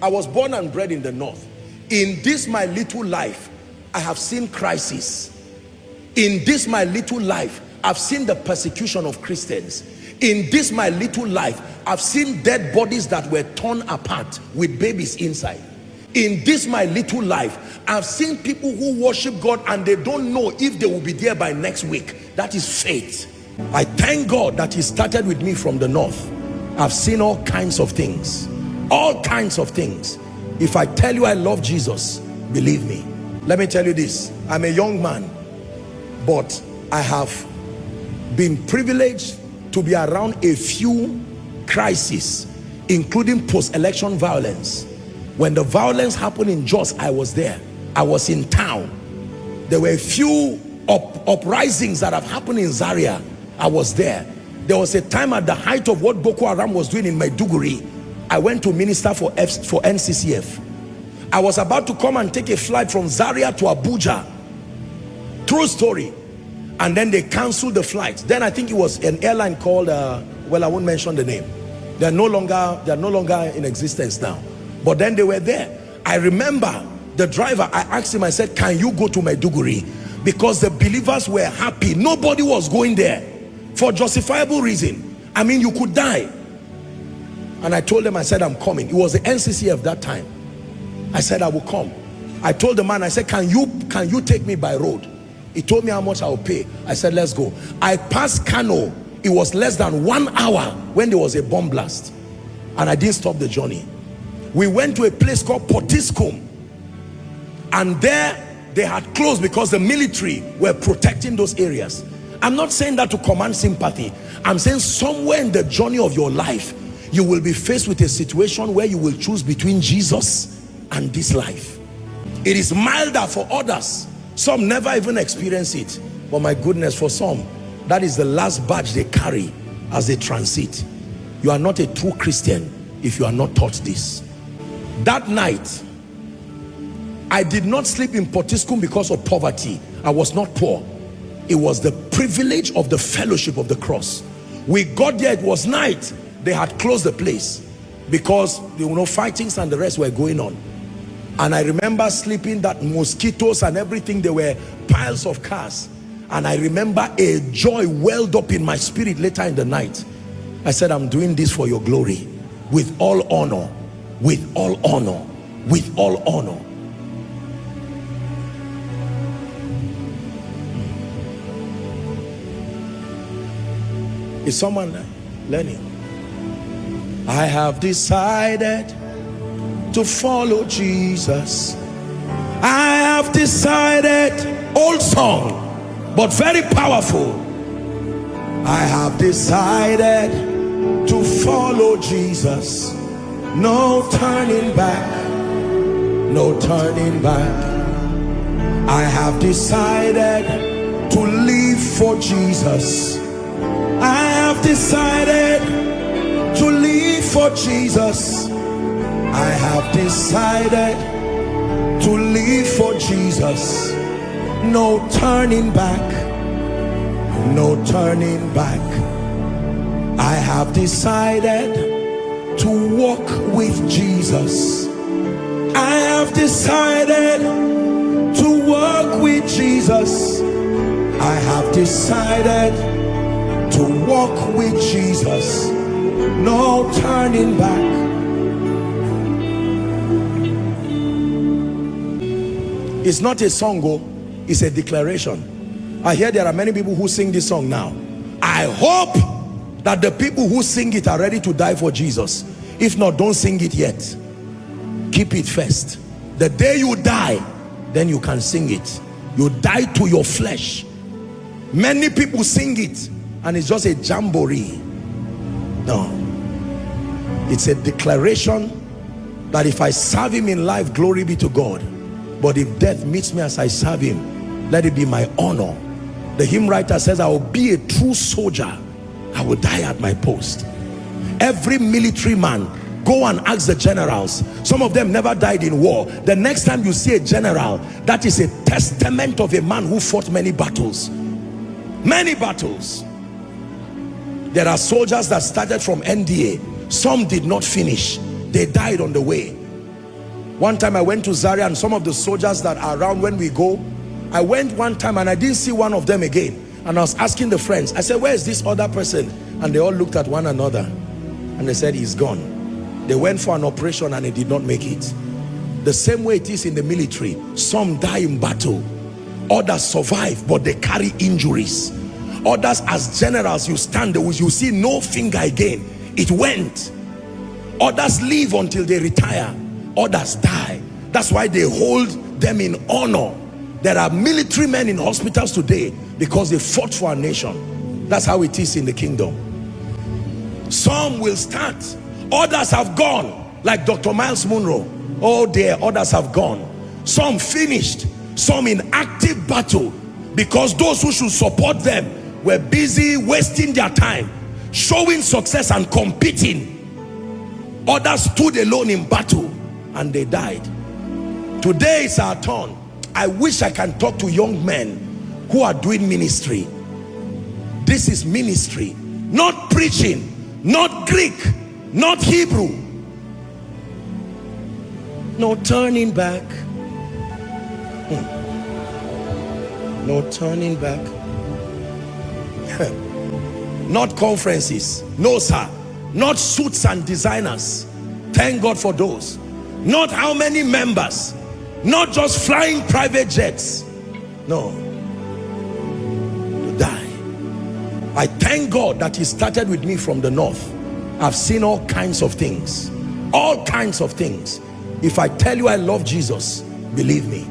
I was born and bred in the north. In this my little life, I have seen crisis. In this my little life, I've seen the persecution of Christians. In this my little life, I've seen dead bodies that were torn apart with babies inside. In this my little life, I've seen people who worship God and they don't know if they will be there by next week. That is faith. I thank God that he started with me from the north. I've seen all kinds of things. All kinds of things. If I tell you I love Jesus, believe me. Let me tell you this. I'm a young man, but I have been privileged to be around a few crises, including post-election violence. When the violence happened in Jos, I was there. I was in town. There were a few uprisings that have happened in Zaria. I was there. There was a time at the height of what Boko Haram was doing in Maiduguri. I went to minister for NCCF. I was about to come and take a flight from Zaria to Abuja. True story. And then they canceled the flight. Then I think it was an airline called, well, I won't mention the name. They're no longer in existence now. But then they were there. I remember the driver, I asked him, I said, can you go to Maiduguri? Because the believers were happy. Nobody was going there for justifiable reason. I mean, you could die. And I told them, I said, I'm coming. It was the NCCF that time. I said, I will come. I told the man, I said, can you take me by road? He told me how much I will pay. I said, let's go. I passed Kano. It was less than 1 hour when there was a bomb blast. And I didn't stop the journey. We went to a place called Potiskum. And there they had closed because the military were protecting those areas. I'm not saying that to command sympathy. I'm saying somewhere in the journey of your life, you will be faced with a situation where you will choose between Jesus and this life. It is milder for others. Some never even experience it. But my goodness, for some, that is the last badge they carry as they transit. You are not a true Christian if you are not taught this. That night, I did not sleep in Potiskum because of poverty. I was not poor. It was the privilege of the fellowship of the cross. We got there, it was night. They had closed the place because there were no fightings and the rest were going on. And I remember sleeping, that mosquitoes and everything, there were piles of cars. And I remember a joy welled up in my spirit later in the night. I said, I'm doing this for your glory, with all honor, with all honor, with all honor. Is someone learning? I have decided to follow Jesus. I have decided, old song, but very powerful. I have decided to follow Jesus. No turning back, no turning back. I have decided to live for Jesus. I have decided to live for Jesus. I have decided to live for Jesus. No turning back, no turning back. I have decided to walk with Jesus. I have decided to walk with Jesus. I have decided to walk with Jesus. No turning back. It's not a song, it's a declaration. I hear there are many people who sing this song now. I hope that the people who sing it are ready to die for Jesus. If not, don't sing it yet. Keep it first. The day you die, then you can sing it. You die to your flesh. Many people sing it and it's just a jamboree. No, it's a declaration that if I serve him in life, glory be to God. But if death meets me as I serve him, let it be my honor. The hymn writer says, I will be a true soldier. I will die at my post. Every military man, go and ask the generals. Some of them never died in war. The next time you see a general, that is a testament of a man who fought many battles. Many battles. There are soldiers that started from NDA. Some did not finish. They died on the way. One time I went to Zaria, and some of the soldiers that are around when we go, I went one time and I didn't see one of them again. And I was asking the friends, I said, where is this other person? And they all looked at one another and they said, he's gone. They went for an operation and they did not make it. The same way it is in the military. Some die in battle, others survive, but they carry injuries. Others, as generals, you stand there, you see no finger again. It went. Others live until they retire. Others die. That's why they hold them in honor. There are military men in hospitals today because they fought for our nation. That's how it is in the kingdom. Some will start, others have gone, like Dr. Miles Monroe. Oh dear, others have gone. Some finished, some in active battle, because those who should support them were busy wasting their time, showing success and competing. Others stood alone in battle and they died. Today is our turn. I wish I can talk to young men who are doing ministry. This is ministry, not preaching, not Greek, not Hebrew. No turning back. No turning back. Not conferences. No, sir. Not suits and designers. Thank God for those. Not how many members. Not just flying private jets. No. To die. I thank God that he started with me from the north. I've seen all kinds of things. All kinds of things. If I tell you I love Jesus, believe me.